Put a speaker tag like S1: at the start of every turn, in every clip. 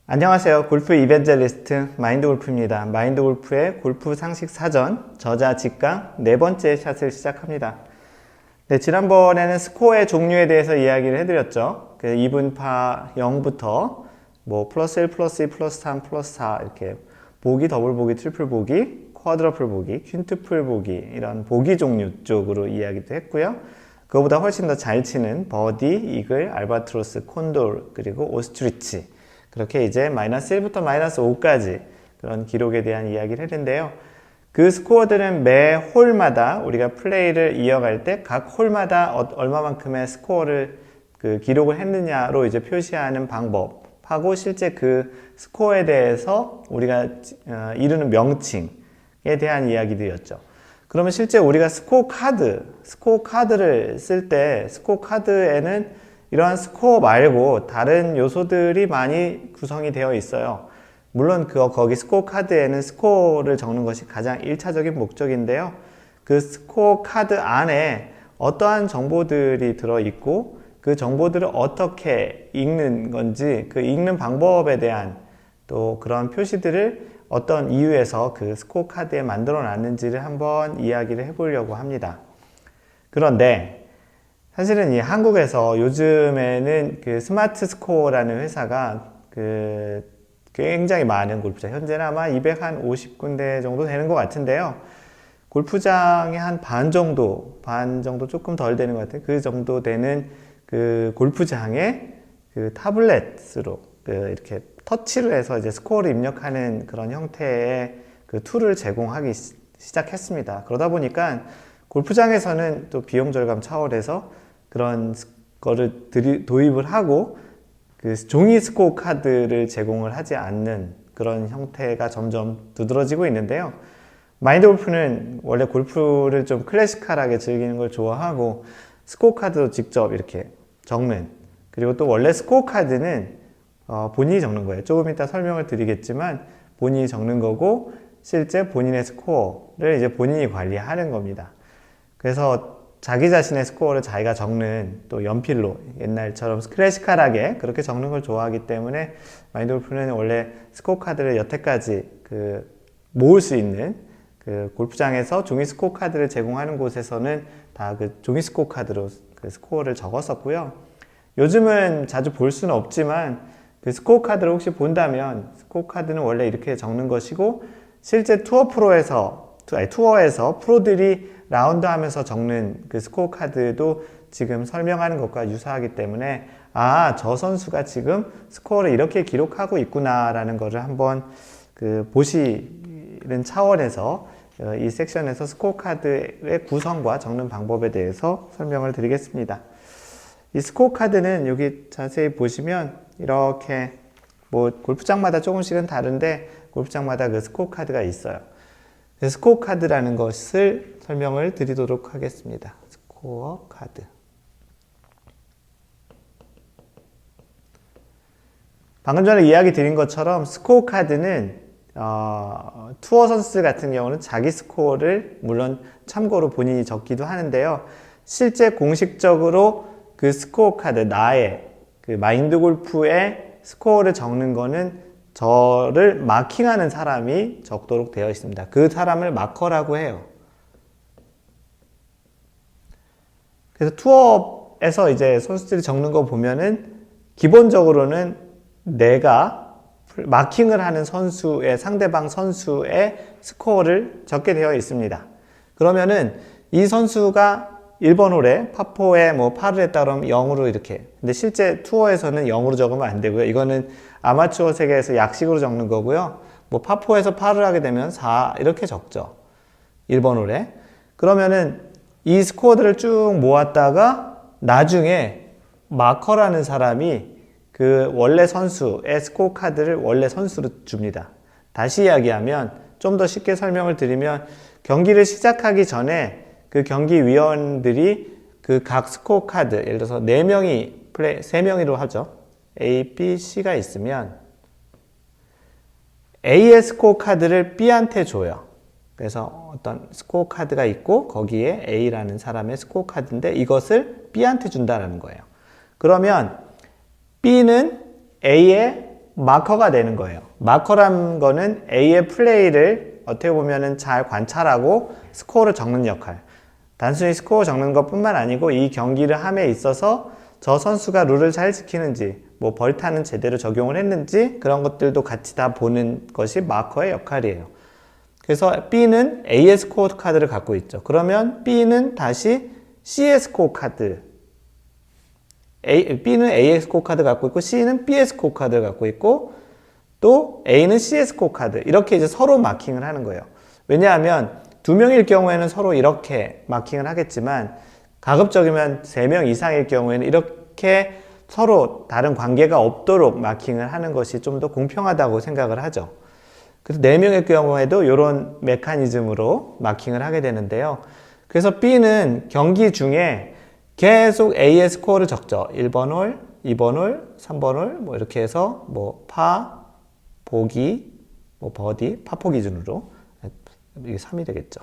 S1: 안녕하세요. 골프 이벤저리스트 마인드골프입니다. 마인드골프의 골프 상식 사전 저자 직강 네 번째 샷을 시작합니다. 네, 지난번에는 스코어의 종류에 대해서 이야기를 해드렸죠. 그 이분파 0부터 뭐 플러스 1, 플러스 2, 플러스 3, 플러스 4 이렇게 보기, 더블 보기, 트리플 보기, 쿼드러플 보기, 퀸투플 보기 이런 보기 종류 쪽으로 이야기도 했고요. 그거보다 훨씬 더 잘 치는 버디, 이글, 알바트로스, 콘돌 그리고 오스트리치 그렇게 이제 마이너스 1부터 마이너스 5까지 그런 기록에 대한 이야기를 했는데요. 그 스코어들은 매 홀마다 우리가 플레이를 이어갈 때 각 홀마다 얼마만큼의 스코어를 기록을 했느냐로 이제 표시하는 방법하고 실제 그 스코어에 대해서 우리가 이루는 명칭에 대한 이야기들이었죠. 그러면 실제 우리가 스코어 카드를 쓸 때 스코어 카드에는 이러한 스코어 말고 다른 요소들이 많이 구성이 되어 있어요. 물론 거기 스코어 카드에는 스코어를 적는 것이 가장 1차적인 목적인데요. 그 스코어 카드 안에 어떠한 정보들이 들어있고 그 정보들을 어떻게 읽는 건지 그 읽는 방법에 대한 또 그런 표시들을 어떤 이유에서 그 스코어 카드에 만들어 놨는지를 한번 이야기를 해보려고 합니다. 그런데 사실은 이 한국에서 요즘에는 그 스마트 스코어라는 회사가 굉장히 많은 골프장, 현재는 아마 250군데 정도 되는 것 같은데요. 골프장의 한 반 정도 조금 덜 되는 것 같아요. 그 정도 되는 그 골프장에 그 타블렛으로 이렇게 터치를 해서 이제 스코어를 입력하는 그런 형태의 그 툴을 제공하기 시작했습니다. 그러다 보니까 골프장에서는 또 비용 절감 차원에서 그런 거를 도입을 하고 그 종이 스코어 카드를 제공을 하지 않는 그런 형태가 점점 두드러지고 있는데요. 마인드 골프는 원래 골프를 좀 클래식할하게 즐기는 걸 좋아하고 스코어 카드도 직접 이렇게 적는, 그리고 또 원래 스코어 카드는 본인이 적는 거예요. 조금 이따 설명을 드리겠지만 본인이 적는 거고 실제 본인의 스코어를 이제 본인이 관리하는 겁니다. 그래서 자기 자신의 스코어를 자기가 적는 또 연필로 옛날처럼 클래식할하게 그렇게 적는 걸 좋아하기 때문에 마인드 골프는 원래 스코어 카드를 여태까지 모을 수 있는 골프장에서 종이 스코어 카드를 제공하는 곳에서는 다 종이 스코어 카드로 스코어를 적었었고요. 요즘은 자주 볼 수는 없지만 스코어 카드를 혹시 본다면 스코어 카드는 원래 이렇게 적는 것이고 실제 투어에서 프로들이 라운드 하면서 적는 그 스코어 카드도 지금 설명하는 것과 유사하기 때문에 저 선수가 지금 스코어를 이렇게 기록하고 있구나 라는 것을 한번 보시는 차원에서 이 섹션에서 스코어 카드의 구성과 적는 방법에 대해서 설명을 드리겠습니다. 이 스코어 카드는 여기 자세히 보시면 이렇게 뭐 골프장마다 조금씩은 다른데 골프장마다 그 스코어 카드가 있어요. 스코어 카드라는 것을 설명을 드리도록 하겠습니다. 스코어 카드. 방금 전에 이야기 드린 것처럼 스코어 카드는 투어 선수 같은 경우는 자기 스코어를 물론 참고로 본인이 적기도 하는데요. 실제 공식적으로 그 스코어 카드, 나의 마인드 골프의 스코어를 적는 거는 저를 마킹하는 사람이 적도록 되어 있습니다. 그 사람을 마커라고 해요. 그래서 투어에서 이제 선수들이 적는 거 보면은 기본적으로는 내가 마킹을 하는 상대방 선수의 스코어를 적게 되어 있습니다. 그러면은 이 선수가 1번 홀에 파4에 뭐 파를 했다 그러면 0으로 이렇게. 근데 실제 투어에서는 0으로 적으면 안 되고요. 이거는 아마추어 세계에서 약식으로 적는 거고요. 뭐 파4에서 파를 하게 되면 4 이렇게 적죠. 1번 홀에. 그러면은 이 스코어들을 쭉 모았다가 나중에 마커라는 사람이 그 원래 선수의 스코어 카드를 원래 선수로 줍니다. 다시 이야기하면 좀 더 쉽게 설명을 드리면 경기를 시작하기 전에 그 경기위원들이 그 각 스코어 카드, 예를 들어서 3명이로 하죠. A, B, C가 있으면 A의 스코어 카드를 B한테 줘요. 그래서 어떤 스코어 카드가 있고 거기에 A라는 사람의 스코어 카드인데 이것을 B한테 준다는 거예요. 그러면 B는 A의 마커가 되는 거예요. 마커란 거는 A의 플레이를 어떻게 보면은 잘 관찰하고 스코어를 적는 역할. 단순히 스코어 적는 것 뿐만 아니고 이 경기를 함에 있어서 저 선수가 룰을 잘 지키는지, 뭐 벌타는 제대로 적용을 했는지 그런 것들도 같이 다 보는 것이 마커의 역할이에요. 그래서 B는 A의 스코어 카드를 갖고 있죠. 그러면 B는 다시 C의 스코어 카드, B는 A의 스코어 카드 갖고 있고 C는 B의 스코어 카드를 갖고 있고 또 A는 C의 스코어 카드, 이렇게 이제 서로 마킹을 하는 거예요. 왜냐하면 두 명일 경우에는 서로 이렇게 마킹을 하겠지만 가급적이면 세 명 이상일 경우에는 이렇게 서로 다른 관계가 없도록 마킹을 하는 것이 좀 더 공평하다고 생각을 하죠. 그래서 네 명의 경우에도 이런 메커니즘으로 마킹을 하게 되는데요. 그래서 B는 경기 중에 계속 A의 스코어를 적죠. 1번 홀, 2번 홀, 3번 홀, 뭐 이렇게 해서 뭐 파, 보기, 뭐 버디, 파포 기준으로 이게 3이 되겠죠.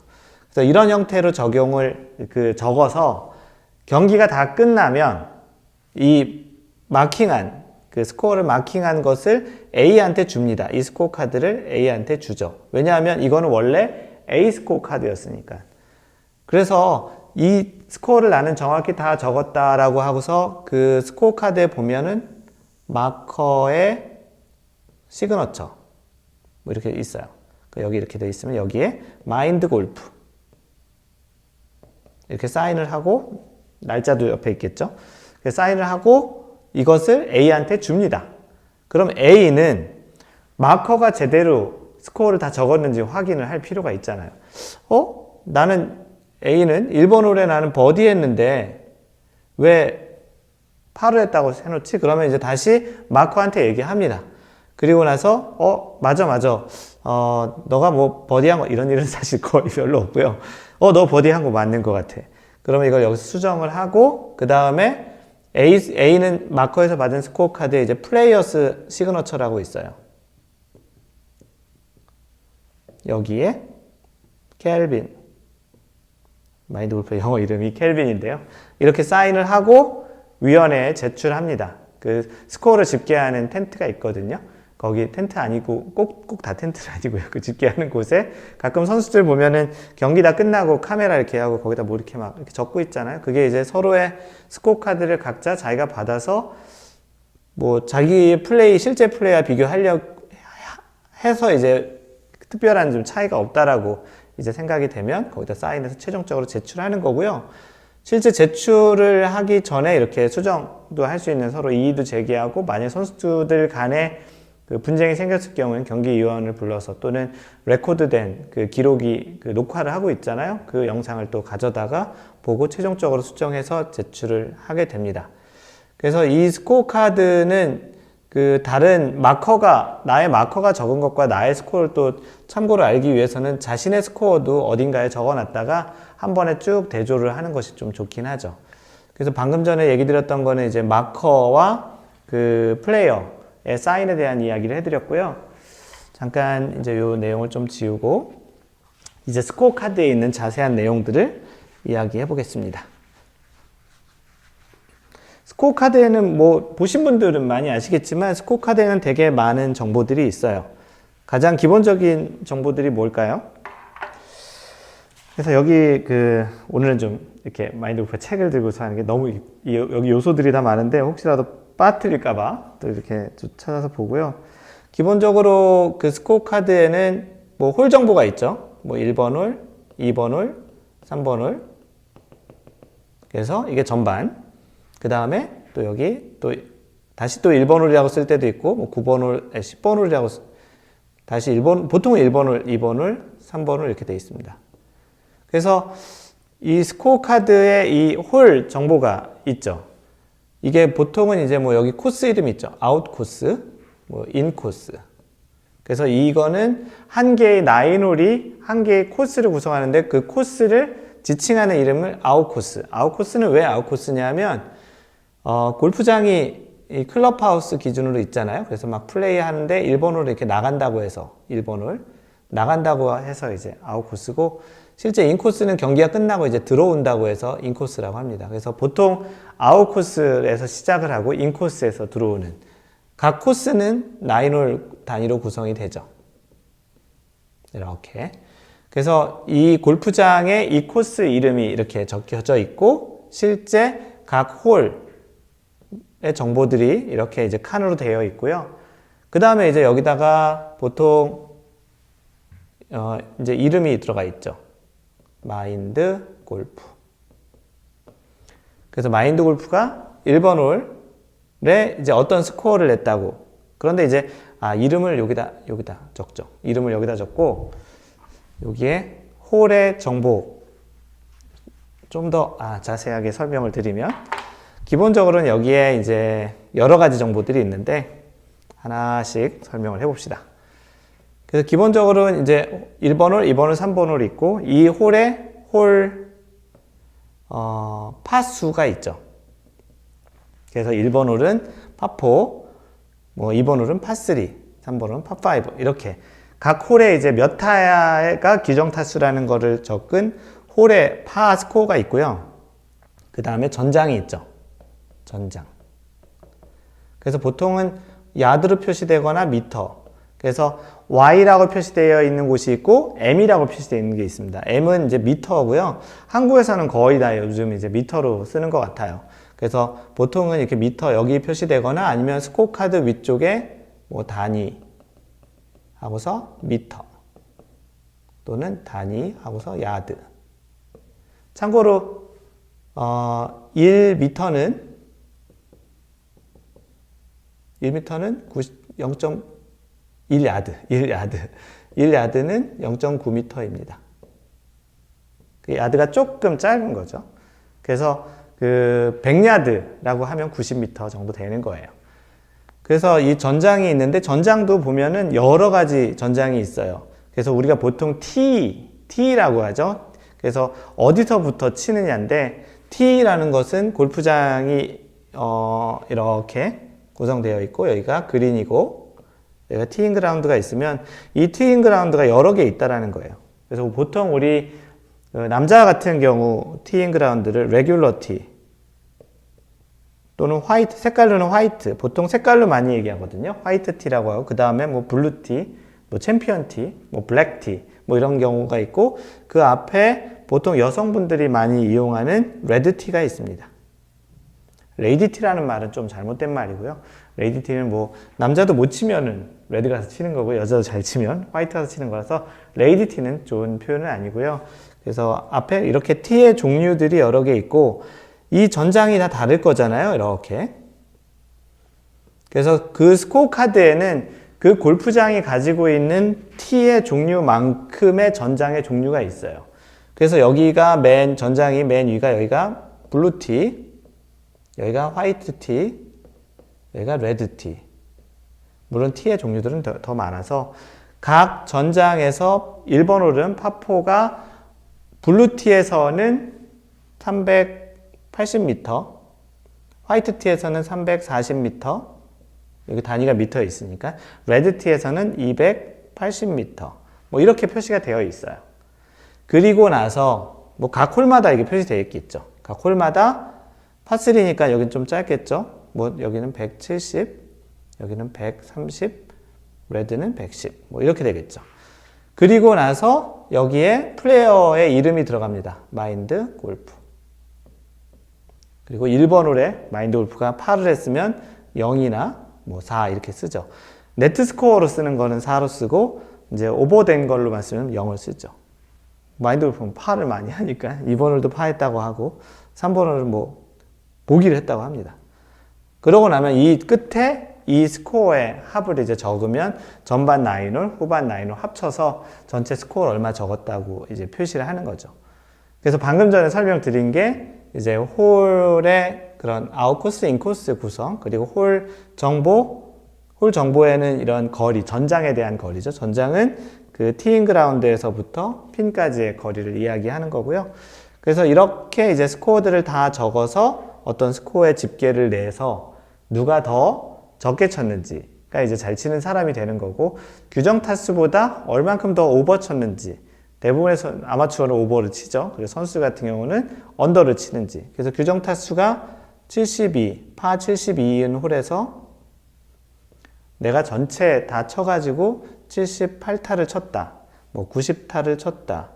S1: 그래서 이런 형태로 적용을 적어서 경기가 다 끝나면 이 마킹한 스코어를 마킹한 것을 A한테 줍니다. 이 스코어 카드를 A한테 주죠. 왜냐하면 이거는 원래 A 스코어 카드였으니까. 그래서 이 스코어를 나는 정확히 다 적었다라고 하고서 그 스코어 카드에 보면은 마커의 시그너처 뭐 이렇게 있어요. 여기 이렇게 돼 있으면 여기에 마인드 골프 이렇게 사인을 하고, 날짜도 옆에 있겠죠. 사인을 하고 이것을 A한테 줍니다. 그럼 A는 마커가 제대로 스코어를 다 적었는지 확인을 할 필요가 있잖아요. 나는 A는 1번 홀에 나는 버디 했는데 왜 파를 했다고 해놓지? 그러면 이제 다시 마커한테 얘기합니다. 그리고 나서 맞아 너가 뭐 버디한 거, 이런 일은 사실 거의 별로 없고요. 너 버디한 거 맞는 것 같아. 그러면 이걸 여기서 수정을 하고 그 다음에 A는 마커에서 받은 스코어 카드에 이제 플레이어스 시그너처라고 있어요. 여기에 켈빈, 마인드 골프의 영어 이름이 켈빈인데요. 이렇게 사인을 하고 위원회에 제출합니다. 그 스코어를 집계하는 텐트가 있거든요. 거기 텐트 아니고 꼭 다 텐트는 아니고요. 그 집계하는 곳에 가끔 선수들 보면은 경기 다 끝나고 카메라 이렇게 하고 거기다 뭐 이렇게 막 이렇게 적고 있잖아요. 그게 이제 서로의 스코어 카드를 각자 자기가 받아서 뭐 자기의 플레이, 실제 플레이와 비교하려고 해서 이제 특별한 좀 차이가 없다라고 이제 생각이 되면 거기다 사인해서 최종적으로 제출하는 거고요. 실제 제출을 하기 전에 이렇게 수정도 할 수 있는, 서로 이의도 제기하고, 만약 선수들 간에 그 분쟁이 생겼을 경우에는 경기위원을 불러서 또는 레코드된 그 기록이 녹화를 하고 있잖아요. 그 영상을 또 가져다가 보고 최종적으로 수정해서 제출을 하게 됩니다. 그래서 이 스코어 카드는 다른 나의 마커가 적은 것과 나의 스코어를 또 참고로 알기 위해서는 자신의 스코어도 어딘가에 적어 놨다가 한 번에 쭉 대조를 하는 것이 좀 좋긴 하죠. 그래서 방금 전에 얘기 드렸던 거는 이제 마커와 플레이어의 사인에 대한 이야기를 해드렸고요. 잠깐 이제 요 내용을 좀 지우고 이제 스코어 카드에 있는 자세한 내용들을 이야기해 보겠습니다. 스코어 카드에는 뭐 보신 분들은 많이 아시겠지만 스코어 카드에는 되게 많은 정보들이 있어요. 가장 기본적인 정보들이 뭘까요? 그래서 여기 오늘은 좀 이렇게 마인드 골프 책을 들고서 하는 게 너무 여기 요소들이 다 많은데 혹시라도 빠뜨릴까봐 또 이렇게 좀 찾아서 보고요. 기본적으로 스코어 카드에는 뭐 홀 정보가 있죠. 뭐 1번 홀, 2번 홀, 3번 홀. 그래서 이게 전반. 그 다음에 또 여기 다시 또 1번 홀이라고 쓸 때도 있고, 뭐 9번 홀, 10번 홀이라고 다시 보통은 1번 홀, 2번 홀, 3번 홀 이렇게 되어 있습니다. 그래서 이 스코어 카드에 이 홀 정보가 있죠. 이게 보통은 이제 뭐 여기 코스 이름 있죠. 아웃 코스, 뭐 인 코스. 그래서 이거는 한 개의 나인홀이 한 개의 코스를 구성하는데 그 코스를 지칭하는 이름을 아웃 코스. 아웃 코스는 왜 아웃 코스냐면 골프장이 이 클럽하우스 기준으로 있잖아요. 그래서 막 플레이 하는데 1번 홀 이렇게 나간다고 해서 1번 홀 나간다고 해서 이제 아웃 코스고, 실제 인코스는 경기가 끝나고 이제 들어온다고 해서 인코스라고 합니다. 그래서 보통 아웃 코스에서 시작을 하고 인코스에서 들어오는 각 코스는 9홀 단위로 구성이 되죠. 이렇게. 그래서 이 골프장에 이 코스 이름이 이렇게 적혀져 있고, 실제 각 홀의 정보들이 이렇게 이제 칸으로 되어 있고요. 그 다음에 이제 여기다가 보통 이제 이름이 들어가 있죠. 마인드 골프. 그래서 마인드 골프가 1번 홀에 이제 어떤 스코어를 냈다고. 그런데 이제 이름을 여기다 적죠. 이름을 여기다 적고, 여기에 홀의 정보 좀 더 자세하게 설명을 드리면, 기본적으로는 여기에 이제 여러 가지 정보들이 있는데 하나씩 설명을 해봅시다. 그래서 기본적으로는 이제 1번 홀, 2번 홀, 3번 홀이 있고, 이 홀에 파수가 있죠. 그래서 1번 홀은 파4, 2번 홀은 파3, 3번 홀은 파5 이렇게 각 홀에 이제 몇 타가 규정 타수라는 거를 적은 홀의 파 스코어가 있고요. 그 다음에 전장이 있죠. 전장. 그래서 보통은 야드로 표시되거나 미터. 그래서 Y라고 표시되어 있는 곳이 있고 M이라고 표시되어 있는 게 있습니다. M은 이제 미터고요. 한국에서는 거의 다 요즘 이제 미터로 쓰는 것 같아요. 그래서 보통은 이렇게 미터 여기 표시되거나 아니면 스코어 카드 위쪽에 단위 하고서 미터 또는 단위 하고서 야드. 참고로 1m는 1야드는 0.9m입니다. 그 야드가 조금 짧은 거죠. 그래서 그 100야드라고 하면 90m 정도 되는 거예요. 그래서 이 전장이 있는데 전장도 보면은 여러 가지 전장이 있어요. 그래서 우리가 보통 T라고 하죠. 그래서 어디서부터 치느냐인데 T라는 것은 골프장이 이렇게 구성되어 있고 여기가 그린이고 여기가 티잉 그라운드가 있으면 이 티잉 그라운드가 여러 개 있다라는 거예요. 그래서 보통 우리 남자 같은 경우 티잉 그라운드를 레귤러 티 또는 화이트, 색깔로는 화이트, 보통 색깔로 많이 얘기하거든요. 화이트 티라고 하고 그 다음에 블루 티, 챔피언 티, 블랙 티 이런 경우가 있고 그 앞에 보통 여성분들이 많이 이용하는 레드 티가 있습니다. 레이디 티라는 말은 좀 잘못된 말이고요. 레이디 티는 남자도 못 치면은 레드 가서 치는 거고 여자도 잘 치면 화이트 가서 치는 거라서 레이디 티는 좋은 표현은 아니고요. 그래서 앞에 이렇게 티의 종류들이 여러 개 있고 이 전장이 다 다를 거잖아요. 이렇게. 그래서 그 스코어 카드에는 그 골프장이 가지고 있는 티의 종류만큼의 전장의 종류가 있어요. 그래서 여기가 전장이 맨 위가 여기가 블루 티, 여기가 화이트 티, 여기가 레드 티. 물론 티의 종류들은 더 많아서 각 전장에서 1번 홀은 파4가 블루 티에서는 380m, 화이트 티에서는 340m, 여기 단위가 미터에 있으니까 레드 티에서는 280m 이렇게 표시가 되어 있어요. 그리고 나서 각 홀마다 이게 표시되어 있겠죠. 각 홀마다 파3니까 여기는 좀 짧겠죠. 여기는 170, 여기는 130, 레드는 110 이렇게 되겠죠. 그리고 나서 여기에 플레이어의 이름이 들어갑니다. 마인드 골프. 그리고 1번 홀에 마인드 골프가 8을 했으면 0이나 4 이렇게 쓰죠. 네트 스코어로 쓰는 거는 4로 쓰고 이제 오버된 걸로만 쓰면 0을 쓰죠. 마인드 골프는 파를 많이 하니까 2번 홀도 파 했다고 하고 3번 홀은 보기를 했다고 합니다. 그러고 나면 이 끝에 이 스코어의 합을 이제 적으면 전반 9홀, 후반 9홀 합쳐서 전체 스코어를 얼마 적었다고 이제 표시를 하는 거죠. 그래서 방금 전에 설명드린 게 이제 홀의 그런 아웃코스, 인코스 구성, 그리고 홀 정보에는 이런 거리, 전장에 대한 거리죠. 전장은 그 티잉 그라운드에서부터 핀까지의 거리를 이야기하는 거고요. 그래서 이렇게 이제 스코어들을 다 적어서 어떤 스코어의 집계를 내서 누가 더 적게 쳤는지가 이제 잘 치는 사람이 되는 거고, 규정 타수보다 얼만큼 더 오버 쳤는지, 대부분의 아마추어는 오버를 치죠. 그리고 선수 같은 경우는 언더를 치는지. 그래서 규정 타수가 72, 파 72인 홀에서 내가 전체 다 쳐가지고 78타를 쳤다. 뭐 90타를 쳤다.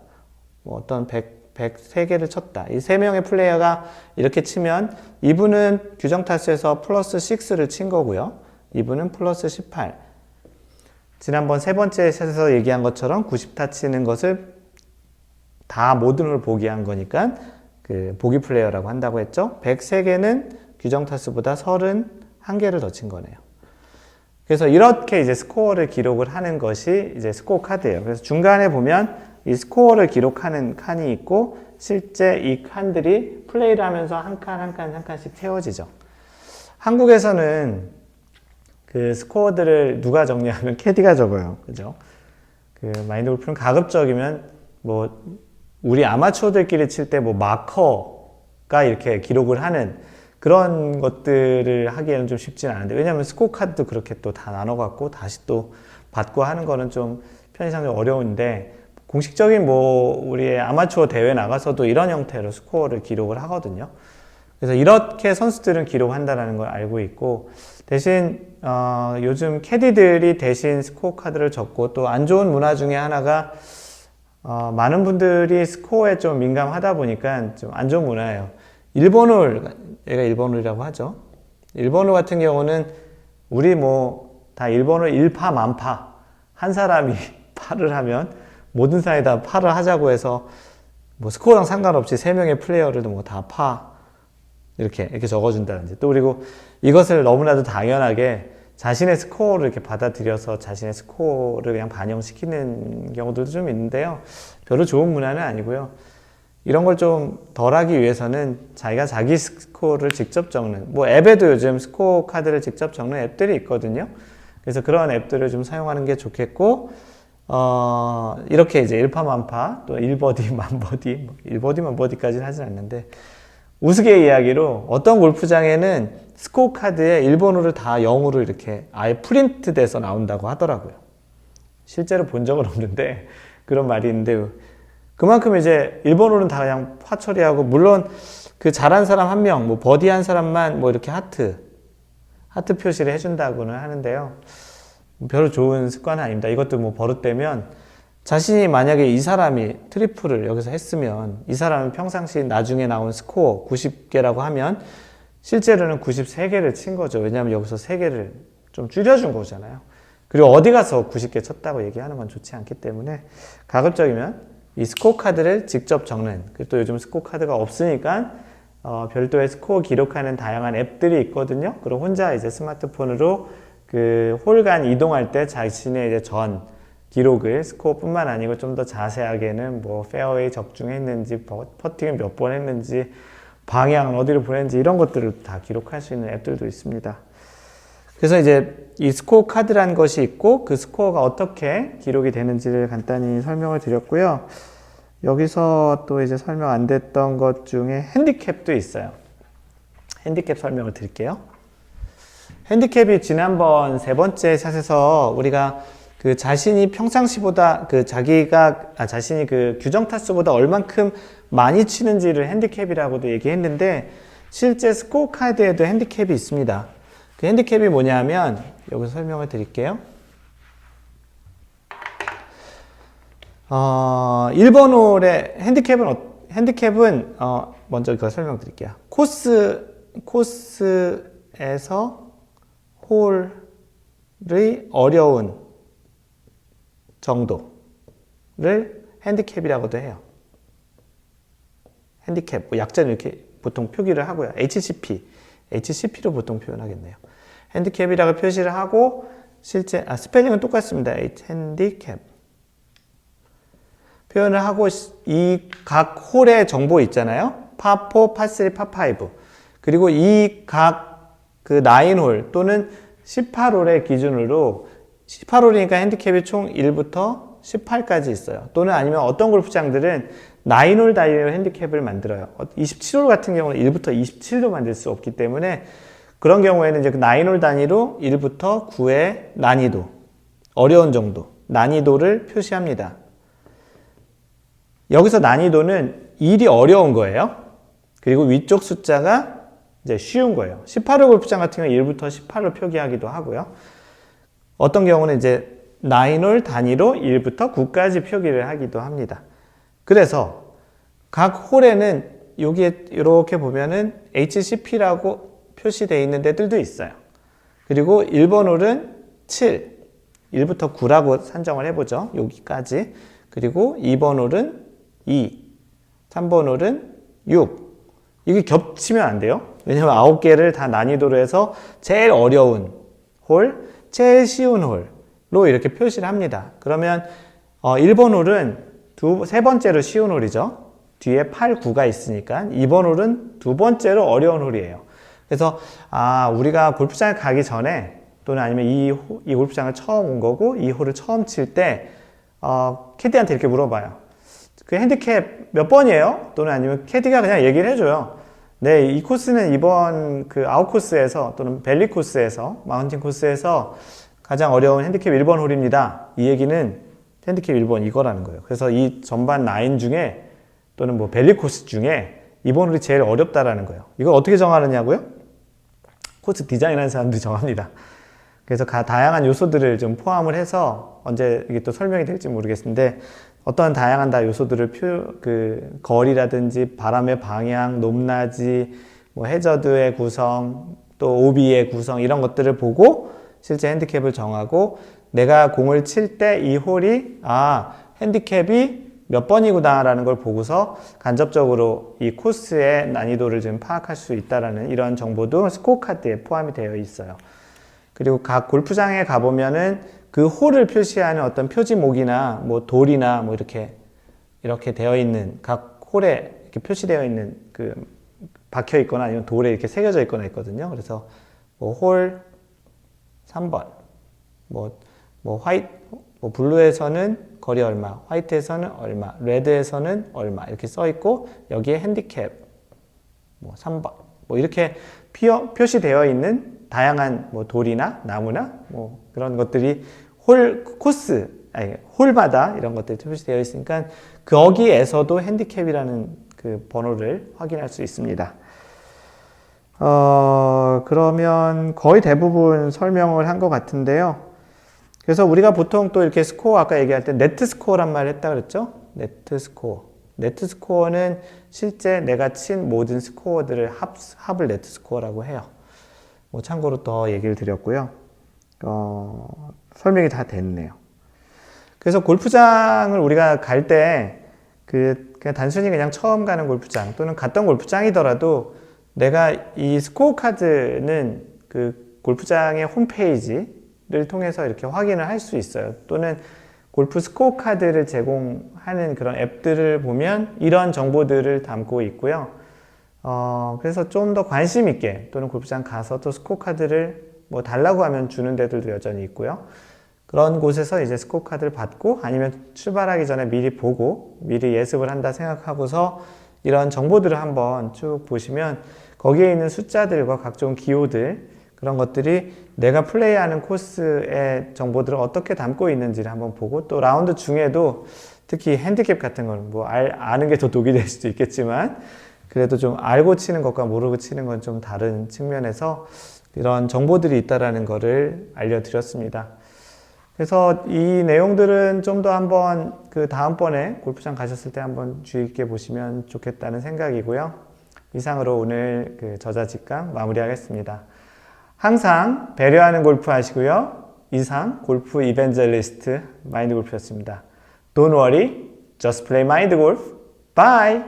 S1: 뭐 어떤 103개를 쳤다. 이 3명의 플레이어가 이렇게 치면 이분은 규정 타수에서 플러스 6를 친 거고요. 이분은 플러스 18. 지난번 세 번째 샷에서 얘기한 것처럼 90타 치는 것을 다 모든 걸 보기한 거니까 그 보기 플레이어라고 한다고 했죠. 103개는 규정 타수보다 31개를 더 친 거네요. 그래서 이렇게 이제 스코어를 기록을 하는 것이 이제 스코어 카드예요. 그래서 중간에 보면 이 스코어를 기록하는 칸이 있고 실제 이 칸들이 플레이를 하면서 한 칸 한 칸 한 칸씩 채워지죠. 한국에서는 그 스코어들을 누가 정리하면 캐디가 적어요. 그죠? 그 마인드 골프는 가급적이면 뭐 우리 아마추어들끼리 칠 때 뭐 마커가 이렇게 기록을 하는 그런 것들을 하기에는 좀 쉽진 않은데, 왜냐하면 스코어 카드도 그렇게 또 다 나눠갖고 다시 또 받고 하는 거는 좀 편의상 좀 어려운데, 공식적인 뭐 우리의 아마추어 대회 나가서도 이런 형태로 스코어를 기록을 하거든요. 그래서 이렇게 선수들은 기록한다는 걸 알고 있고, 대신 요즘 캐디들이 대신 스코어 카드를 적고, 또 안 좋은 문화 중에 하나가 많은 분들이 스코어에 좀 민감하다 보니까 좀 안 좋은 문화예요. 일본홀, 얘가 일본홀이라고 하죠. 일본홀 같은 경우는 우리 뭐 다 일본홀 1파 만파, 한 사람이 파를 하면 모든 사람이 다 파를 하자고 해서 뭐 스코어랑 상관없이 3명의 플레이어를 뭐 다 파 이렇게 적어준다든지, 또 그리고 이것을 너무나도 당연하게 자신의 스코어를 이렇게 받아들여서 자신의 스코어를 그냥 반영시키는 경우들도 좀 있는데요. 별로 좋은 문화는 아니고요. 이런 걸 좀 덜하기 위해서는 자기가 자기 스코어를 직접 적는, 뭐 앱에도 요즘 스코어 카드를 직접 적는 앱들이 있거든요. 그래서 그런 앱들을 좀 사용하는 게 좋겠고, 이렇게 이제 1파 만파, 또 1버디 만버디, 1버디 만버디까지는 하진 않는데, 우스개 이야기로 어떤 골프장에는 스코어 카드에 일본어를 다 영어로 이렇게 아예 프린트 돼서 나온다고 하더라고요. 실제로 본 적은 없는데 그런 말이 있는데, 그만큼 이제 일본어는 다 그냥 파 처리하고, 물론 그 잘한 사람 한 명, 뭐 버디한 사람만 뭐 이렇게 하트 표시를 해준다고는 하는데요. 별로 좋은 습관은 아닙니다. 이것도 뭐 버릇되면, 자신이 만약에 이 사람이 트리플을 여기서 했으면 이 사람은 평상시 나중에 나온 스코어 90개라고 하면 실제로는 93개를 친 거죠. 왜냐하면 여기서 3개를 좀 줄여준 거잖아요. 그리고 어디 가서 90개 쳤다고 얘기하는 건 좋지 않기 때문에 가급적이면 이 스코어 카드를 직접 적는, 그리고 또 요즘 스코어 카드가 없으니까 별도의 스코어 기록하는 다양한 앱들이 있거든요. 그리고 혼자 이제 스마트폰으로 그 홀간 이동할 때 자신의 이제 전 기록을, 스코어뿐만 아니고 좀 더 자세하게는 뭐 페어웨이 적중했는지, 퍼팅을 몇 번 했는지, 방향은 어디로 보냈는지, 이런 것들을 다 기록할 수 있는 앱들도 있습니다. 그래서 이제 이 스코어 카드라는 것이 있고, 그 스코어가 어떻게 기록이 되는지를 간단히 설명을 드렸고요. 여기서 또 이제 설명 안 됐던 것 중에 핸디캡도 있어요. 핸디캡 설명을 드릴게요. 핸디캡이 지난번 세 번째 샷에서 우리가 그 자신이 평상시보다 자신이 그 규정 타수보다 얼만큼 많이 치는지를 핸디캡이라고도 얘기했는데, 실제 스코어 카드에도 핸디캡이 있습니다. 그 핸디캡이 뭐냐면 여기서 설명을 드릴게요. 1번 홀의 핸디캡은 먼저 이거 설명드릴게요. 코스에서 홀의 어려운 정도를 핸디캡이라고도 해요. 핸디캡, 뭐 약자는 이렇게 보통 표기를 하고요. HCP로 보통 표현하겠네요. 핸디캡이라고 표시를 하고, 실제 스펠링은 똑같습니다. 핸디캡 표현을 하고, 이 각 홀의 정보 있잖아요. 파4, 파3, 파5, 그리고 이 각 그 9홀 또는 18홀의 기준으로, 18홀이니까 핸디캡이 총 1부터 18까지 있어요. 또는 아니면 어떤 골프장들은 9홀 단위로 핸디캡을 만들어요. 27홀 같은 경우는 1부터 27도 만들 수 없기 때문에, 그런 경우에는 이제 9홀 단위로 1부터 9의 난이도, 어려운 정도, 난이도를 표시합니다. 여기서 난이도는 1이 어려운 거예요. 그리고 위쪽 숫자가 이제 쉬운 거예요. 18홀 골프장 같은 경우는 1부터 18로 표기하기도 하고요. 어떤 경우는 이제 9홀 단위로 1부터 9까지 표기를 하기도 합니다. 그래서 각 홀에는 여기에 이렇게 보면은 HCP라고 표시되어 있는 데들도 있어요. 그리고 1번 홀은 7, 1부터 9라고 산정을 해보죠. 여기까지. 그리고 2번 홀은 2, 3번 홀은 6. 이게 겹치면 안 돼요. 왜냐면 9개를 다 난이도로 해서 제일 어려운 홀, 제일 쉬운 홀로 이렇게 표시를 합니다. 그러면 1번 홀은 세 번째로 쉬운 홀이죠. 뒤에 8, 9가 있으니까 2번 홀은 두 번째로 어려운 홀이에요. 그래서 우리가 골프장에 가기 전에 또는 아니면 이 골프장을 처음 온 거고 이 홀을 처음 칠 때 캐디한테 이렇게 물어봐요. 그 핸디캡 몇 번이에요? 또는 아니면 캐디가 그냥 얘기를 해줘요. 네, 이 코스는 이번 그 아웃 코스에서 또는 밸리 코스에서 마운틴 코스에서 가장 어려운 핸디캡 1번 홀입니다. 이 얘기는 핸디캡 1번 이거라는 거예요. 그래서 이 전반 9 중에 또는 뭐 밸리 코스 중에 이번 홀이 제일 어렵다라는 거예요. 이걸 어떻게 정하느냐고요? 코스 디자인하는 사람들이 정합니다. 그래서 다양한 요소들을 좀 포함을 해서 언제 이게 또 설명이 될지 모르겠는데 어떤 다양한 요소들을 거리라든지 바람의 방향, 높낮이, 뭐 해저드의 구성, 또 오비의 구성 이런 것들을 보고 실제 핸디캡을 정하고 내가 공을 칠 때 이 홀이 핸디캡이 몇 번이구나 라는 걸 보고서 간접적으로 이 코스의 난이도를 좀 파악할 수 있다라는 이런 정보도 스코어 카드에 포함이 되어 있어요. 그리고 각 골프장에 가보면은 그 홀을 표시하는 어떤 표지목이나 뭐 돌이나 뭐 이렇게 되어 있는 각 홀에 이렇게 표시되어 있는 박혀 있거나 아니면 돌에 이렇게 새겨져 있거나 있거든요. 그래서 뭐 홀 3번, 뭐 블루에서는 거리 얼마, 화이트에서는 얼마, 레드에서는 얼마 이렇게 써 있고 여기에 핸디캡 뭐 3번 뭐 이렇게 표시되어 있는 다양한 뭐 돌이나 나무나 뭐 그런 것들이 홀마다 이런 것들이 표시되어 있으니까 거기에서도 핸디캡이라는 그 번호를 확인할 수 있습니다. 그러면 거의 대부분 설명을 한 것 같은데요. 그래서 우리가 보통 또 이렇게 스코어 아까 얘기할 때 네트 스코어란 말을 했다 그랬죠? 네트 스코어. 네트 스코어는 실제 내가 친 모든 스코어들을 합을 네트 스코어라고 해요. 뭐 참고로 더 얘기를 드렸고요. 설명이 다 됐네요. 그래서 골프장을 우리가 갈 때 그냥 단순히 그냥 처음 가는 골프장 또는 갔던 골프장이더라도 내가 이 스코어 카드는 그 골프장의 홈페이지를 통해서 이렇게 확인을 할 수 있어요. 또는 골프 스코어 카드를 제공하는 그런 앱들을 보면 이런 정보들을 담고 있고요. 그래서 좀 더 관심 있게 또는 골프장 가서 또 스코어 카드를 뭐 달라고 하면 주는 데들도 여전히 있고요. 그런 곳에서 이제 스코어 카드를 받고 아니면 출발하기 전에 미리 보고 미리 예습을 한다 생각하고서 이런 정보들을 한번 쭉 보시면 거기에 있는 숫자들과 각종 기호들 그런 것들이 내가 플레이하는 코스의 정보들을 어떻게 담고 있는지를 한번 보고 또 라운드 중에도 특히 핸디캡 같은 건 뭐 아는 게 더 독이 될 수도 있겠지만 그래도 좀 알고 치는 것과 모르고 치는 건 좀 다른 측면에서 이런 정보들이 있다라는 거를 알려드렸습니다. 그래서 이 내용들은 좀 더 한번 그 다음번에 골프장 가셨을 때 한번 주의 깊게 보시면 좋겠다는 생각이고요. 이상으로 오늘 그 저자직강 마무리하겠습니다. 항상 배려하는 골프 하시고요. 이상 골프 이벤젤리스트 마인드 골프였습니다. Don't worry, just play mind golf. Bye!